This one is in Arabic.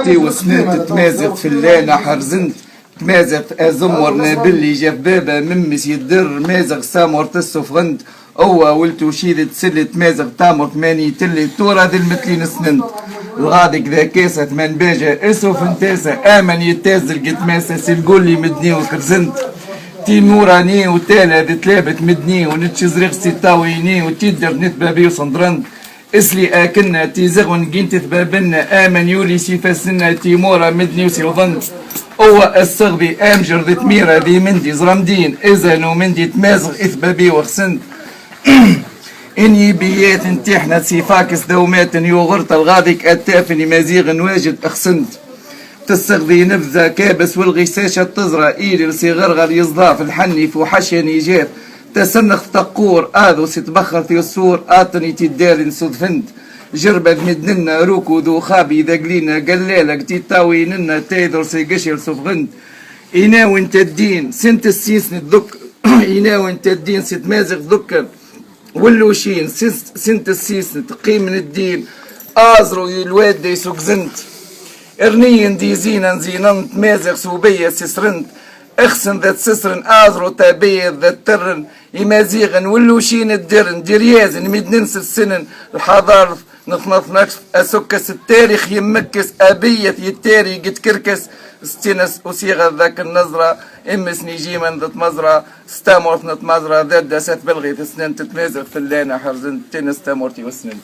تي وسنين تتمازغ في الليلة حرزنت تمازغ أزمورنا باللي جاب بابا ممس يدر مازغ سامور تسفغنت هو ولتو شيد تسلي تمازغ تامر ثماني تلي تورا ذي المثلين سننت الغادق ذا كاسة من باجا اسوف انتاسة آمن يتازل قد ماسة سيلقولي مدني وكرزنت تي نوراني وتالا ذي تلابت مدني ونتشزريغ ستاويني وتيدر نتبابي وصندرنت اسلي اكلنا تي زغون جنت ثبابنا امن يولي سيفاسنا تيمورا مدني وسيوظنت هو الصغبي امجر ذي تميرة ذي مندي زرمدين ازانو مندي تمازغ اثبابي وخسنت اني بيات انتحنا سيفاكس دومات يوغرت الغاديك اتافني مزيغ واجد اخسنت تستغذي نبذة كابس والغساشة تزرع ايلي صغرغر يصداف الحني وحشيني جاف تسنخ تقور آذو ستبخر في السور آتني تدار صدفنت جربت مدننا روكو ذو خابي ذا قلينا قلالك تيتاويننا تايذر سيقشر صفغنت إناو انت الدين سنت السيس نتذك إناو انت الدين ستمازغ ذكر ولوشين سنت السيس نتقيم من الدين آزرو الواد دي سكزنت ارنين دي زينا زيننت مازغ سوبية سسرنت اخسن ذات سسرن آذرو تابية ذات ترن يمازيغن ولوشين الدرن دريازن مدننس السنن الحضار نطنط نكس اسكس التاريخ يمكس ابية يتاري قد كركس استنس وصيغة ذاك النظرة امس نيجيمن ذات مزرعة ستامورت نت مزرعة ذات داست بلغي في سنن تتمازغ في اللينا حرزن تنس تامورتي وسنن